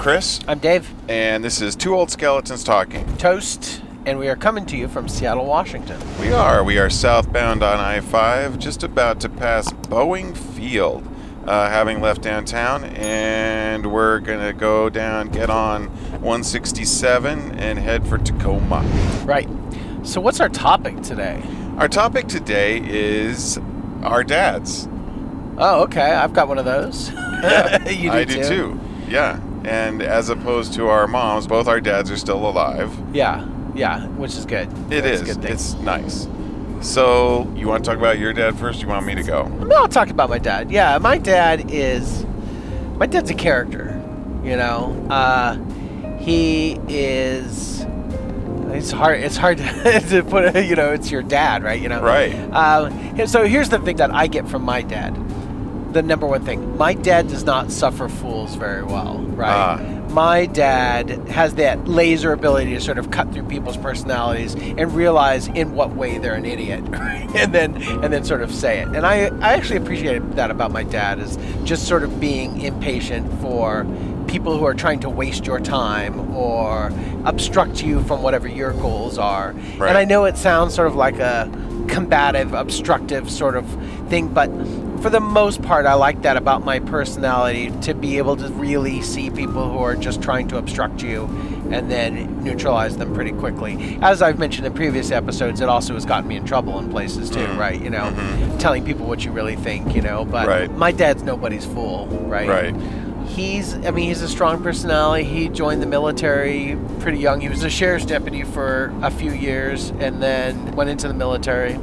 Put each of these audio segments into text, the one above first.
Chris. I'm Dave. And this is Two Old Skeletons Talking. T.O.S.T. And we are coming to you from Seattle, Washington. We are southbound on I-5, just about to pass Boeing Field, having left downtown, and we're going to go down, get on 167, and head for Tacoma. Right. So what's our topic today? Our topic today is our dads. Oh, okay. I've got one of those. Yeah, You do I do too. Yeah. And as opposed to our moms, both our dads are still alive. Yeah, which is good. It's good thing. It's nice. So, you want to talk about your dad first, or you want me to go? No, I'll talk about my dad. Yeah, my dad's a character, you know. He is... It's hard to put, you know, it's your dad, right? You know. Right. So here's the thing that I get from my dad. The number one thing, my dad does not suffer fools very well, right? My dad has that laser ability to sort of cut through people's personalities and realize in what way they're an idiot, right? and then sort of say it. And I actually appreciate that about my dad, is just sort of being impatient for people who are trying to waste your time or obstruct you from whatever your goals are. Right. And I know it sounds sort of like a combative, obstructive sort of thing, but for the most part, I like that about my personality, to be able to really see people who are just trying to obstruct you and then neutralize them pretty quickly. As I've mentioned in previous episodes, it also has gotten me in trouble in places too, right? You know, telling people what you really think, you know, but my dad's nobody's fool, right? Right. He's a strong personality. He joined the military pretty young. He was a sheriff's deputy for a few years and then went into the military.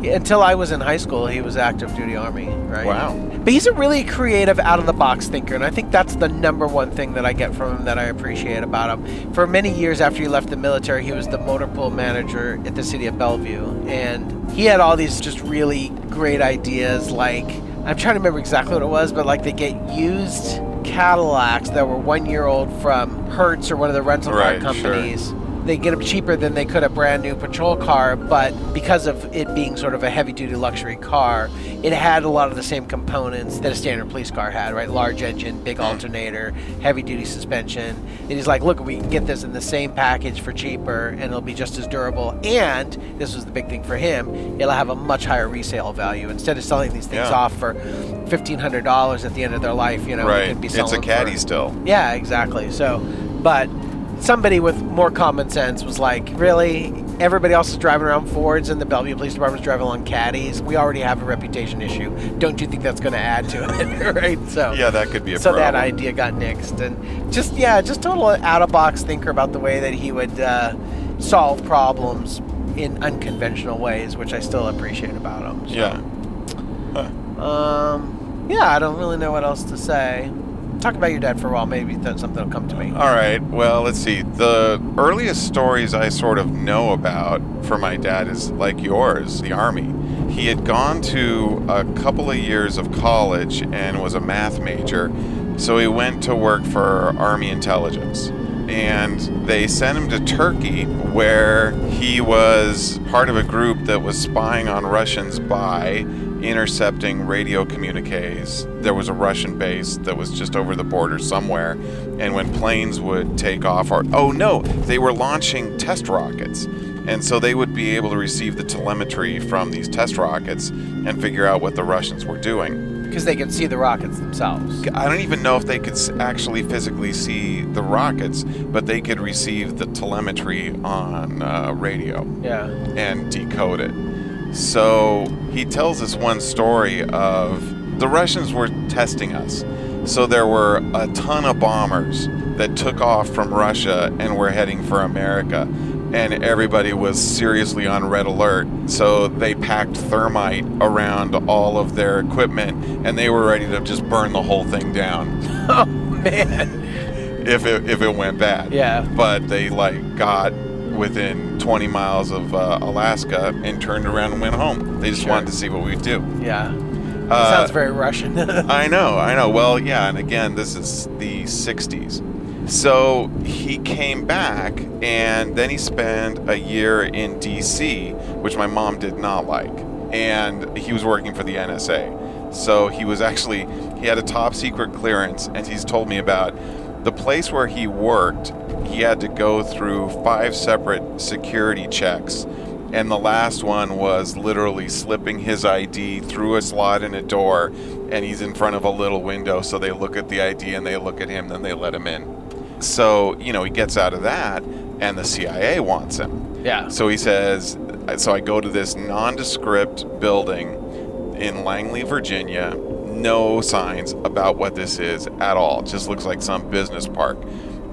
Until I was in high school, he was active duty Army, right? Wow. But he's a really creative, out-of-the-box thinker, and I think that's the number one thing that I get from him that I appreciate about him. For many years after he left the military, he was the motor pool manager at the city of Bellevue, and he had all these just really great ideas, like, I'm trying to remember exactly what it was, but like they get used Cadillacs that were 1 year old from Hertz or one of the rental car companies. Sure. They get them cheaper than they could a brand new patrol car, but because of it being sort of a heavy duty luxury car, it had a lot of the same components that a standard police car had, right? Large engine, big alternator, heavy duty suspension. And he's like, look, we can get this in the same package for cheaper and it'll be just as durable. And this was the big thing for him, it'll have a much higher resale value. Instead of selling these things off for $1,500 at the end of their life, you know, right. It could be selling. It's a caddy still. Yeah, exactly. So, but somebody with more common sense was like, really? Everybody else is driving around Fords and the Bellevue Police Department's driving along caddies. We already have a reputation issue. Don't you think that's going to add to it, right? So yeah, that could be a problem. So that idea got nixed. And just total out-of-box thinker about the way that he would solve problems in unconventional ways, which I still appreciate about him. So. Yeah. Huh. I don't really know what else to say. Talk about your dad for a while. Maybe something will come to me. All right. Well, let's see. The earliest stories I sort of know about for my dad is like yours, the Army. He had gone to a couple of years of college and was a math major, so he went to work for Army intelligence. And they sent him to Turkey, where he was part of a group that was spying on Russians by intercepting radio communiques. There was a Russian base that was just over the border somewhere, and when planes would take off, they were launching test rockets, and so they would be able to receive the telemetry from these test rockets and figure out what the Russians were doing. Because they could see the rockets themselves. I don't even know if they could actually physically see the rockets, but they could receive the telemetry on radio and decode it. So he tells us one story of the Russians were testing us. So there were a ton of bombers that took off from Russia and were heading for America. And everybody was seriously on red alert. So they packed thermite around all of their equipment and they were ready to just burn the whole thing down. Oh, man. If it went bad. Yeah. But they got within 20 miles of Alaska and turned around and went home. They just wanted to see what we'd do. Yeah. Sounds very Russian. I know. Well, yeah, and again, this is the 60s. So he came back, and then he spent a year in D.C., which my mom did not like. And he was working for the NSA. So he had a top secret clearance, and he's told me about The place where he worked, he had to go through 5 separate security checks. And the last one was literally slipping his ID through a slot in a door, and he's in front of a little window, so they look at the ID and they look at him, then they let him in. So, he gets out of that, and the CIA wants him. Yeah. So he says, so I go to this nondescript building in Langley, Virginia, no signs about what this is at all. It just looks like some business park.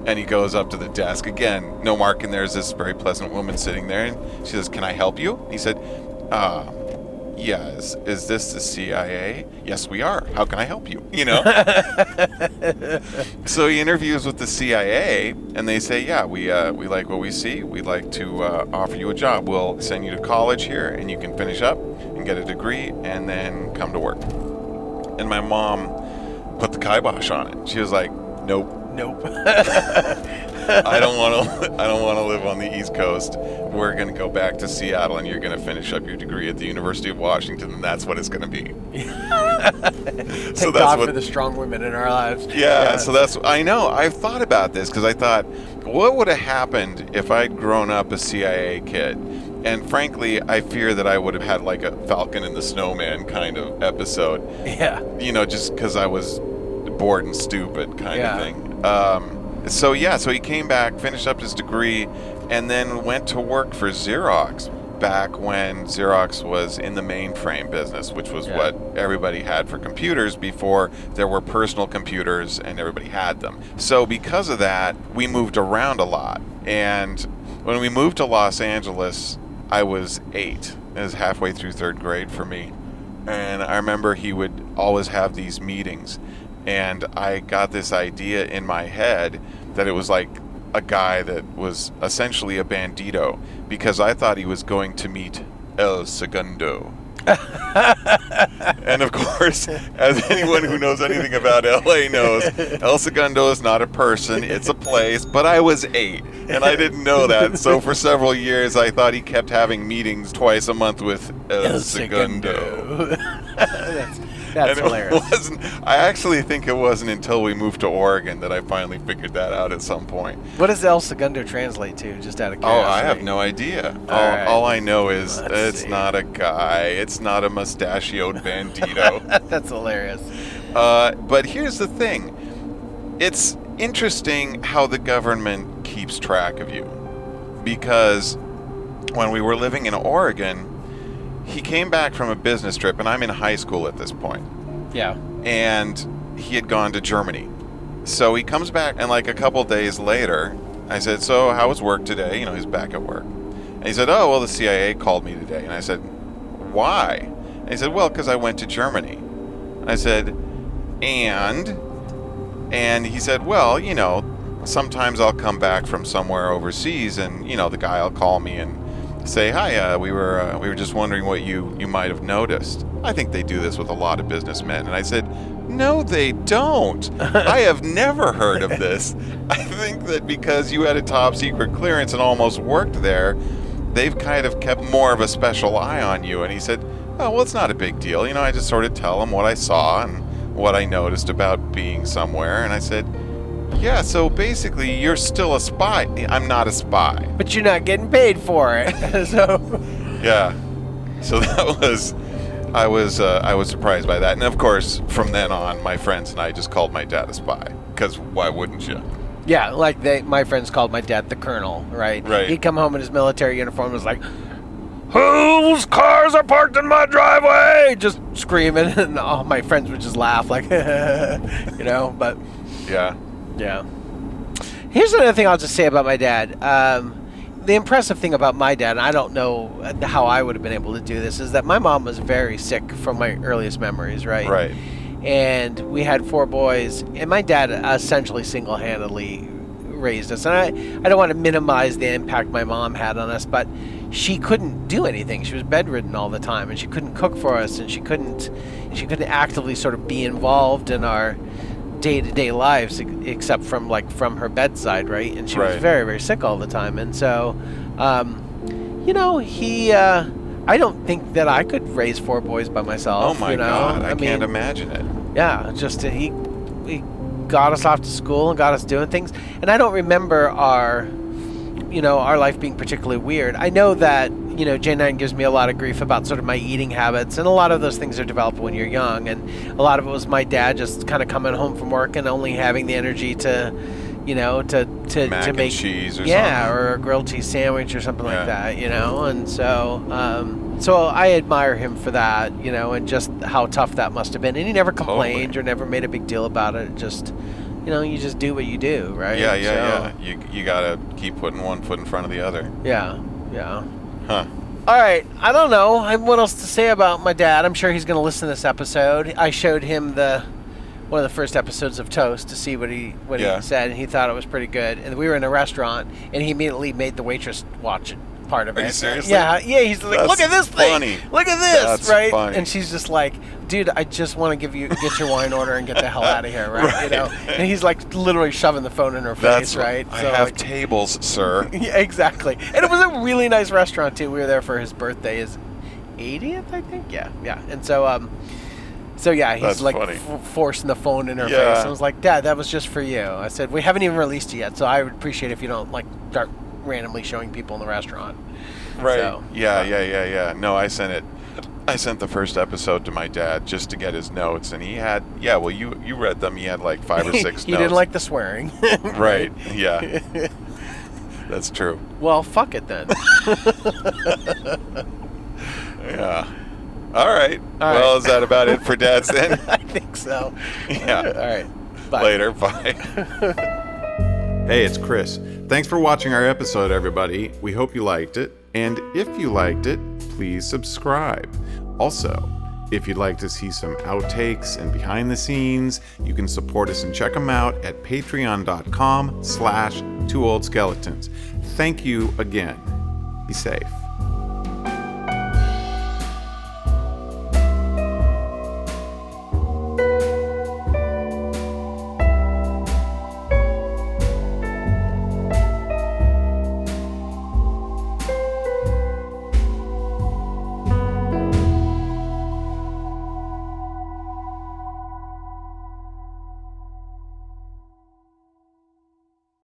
And he goes up to the desk. Again, no mark, and there's this very pleasant woman sitting there, and she says, "Can I help you?" He said, yes. Is this the CIA? Yes, we are. How can I help you? So he interviews with the CIA, and they say, yeah, we like what we see. We'd like to offer you a job. We'll send you to college here, and you can finish up and get a degree, and then come to work. And my mom put the kibosh on it. She was like, nope. I don't want to live on the East Coast. We're going to go back to Seattle, and you're going to finish up your degree at the University of Washington, and that's what it's going to be. Thank God for the strong women in our lives. Yeah, so I know. I've thought about this because I thought, what would have happened if I'd grown up a CIA kid? And frankly, I fear that I would have had like a Falcon and the Snowman kind of episode. Yeah. Just because I was bored and stupid kind of thing. So he came back, finished up his degree, and then went to work for Xerox back when Xerox was in the mainframe business, which was what everybody had for computers before there were personal computers and everybody had them. So because of that, we moved around a lot. And when we moved to Los Angeles, I was 8. It was halfway through 3rd grade for me. And I remember he would always have these meetings. And I got this idea in my head that it was like a guy that was essentially a bandito, because I thought he was going to meet El Segundo. And of course, as anyone who knows anything about LA knows, El Segundo is not a person, it's a place, but I was 8 and I didn't know that. So for several years I thought he kept having meetings twice a month with El Segundo. That's hilarious. I actually think it wasn't until we moved to Oregon that I finally figured that out at some point. What does El Segundo translate to, just out of curiosity? Oh, I have no idea. All I know is it's not a guy. It's not a mustachioed bandito. That's hilarious. But here's the thing. It's interesting how the government keeps track of you. Because when we were living in Oregon, he came back from a business trip, and I'm in high school at this point. Yeah. And he had gone to Germany. So he comes back, and like a couple days later, I said, so how was work today? He's back at work. And he said, oh, well, the CIA called me today. And I said, why? And he said, well, because I went to Germany. And I said, and he said, well, sometimes I'll come back from somewhere overseas, and, the guy will call me and say, hi, we were just wondering what you might have noticed. I think they do this with a lot of businessmen. And I said, no, they don't. I have never heard of this. I think that because you had a top secret clearance and almost worked there, they've kind of kept more of a special eye on you. And he said, oh, well, it's not a big deal. I just sort of tell them what I saw and what I noticed about being somewhere. And I said, yeah, so basically you're still a spy. I'm not a spy. But you're not getting paid for it. So yeah. So I was surprised by that. And of course, from then on, my friends and I just called my dad a spy. Because why wouldn't you? Yeah, like my friends called my dad the Colonel, right? Right. He'd come home in his military uniform and was like, whose cars are parked in my driveway? Just screaming. And all my friends would just laugh like, but... Yeah. Yeah. Here's another thing I'll just say about my dad. The impressive thing about my dad, and I don't know how I would have been able to do this, is that my mom was very sick from my earliest memories, right? Right. And we had 4 boys, and my dad essentially single-handedly raised us. And I don't want to minimize the impact my mom had on us, but she couldn't do anything. She was bedridden all the time, and she couldn't cook for us, and she couldn't actively sort of be involved in our day-to-day lives, except from her bedside, right? And she was very, very sick all the time. And so I don't think that I could raise 4 boys by myself. Oh my God, I can't imagine it. Yeah, just he got us off to school and got us doing things. And I don't remember our life being particularly weird. I know that, J9 gives me a lot of grief about sort of my eating habits, and a lot of those things are developed when you're young, and a lot of it was my dad just kind of coming home from work and only having the energy to Mac make and cheese or something. or a grilled cheese sandwich or something like that, and so I admire him for that, and just how tough that must have been. And he never complained or never made a big deal about it. Just, you just do what you do, right? Yeah. You gotta keep putting one foot in front of the other. Yeah. Huh. All right. I don't know. I have what else to say about my dad. I'm sure he's going to listen to this episode. I showed him one of the first episodes of T.O.S.T. to see what he said, and he thought it was pretty good. And we were in a restaurant, and he immediately made the waitress watch it. Part of it. Are you seriously? Yeah. He's like, That's look at this thing. funny. Look at this, That's right? funny. And she's just like, dude, I just want to get your wine order and get the hell out of here, right? And he's like literally shoving the phone in her face, right? I have tables, sir. Yeah, exactly. And it was a really nice restaurant too. We were there for his birthday, his 80th, I think. Yeah. And so he's That's like funny. forcing the phone in her face. I was like, Dad, that was just for you. I said, we haven't even released it yet, so I would appreciate if you don't like start randomly showing people in the restaurant. Right. So, Yeah. No, I sent the first episode to my dad just to get his notes, and he had, you read them. He had like 5 or 6 notes. He didn't like the swearing. Right. Yeah. That's true. Well, fuck it then. Yeah. All right. Well, is that about it for dads then? I think so. Yeah. All right. Bye. Later. Bye. Hey, it's Chris. Thanks for watching our episode, everybody. We hope you liked it. And if you liked it, please subscribe. Also, if you'd like to see some outtakes and behind the scenes, you can support us and check them out at patreon.com/2oldskeletons. Thank you again. Be safe.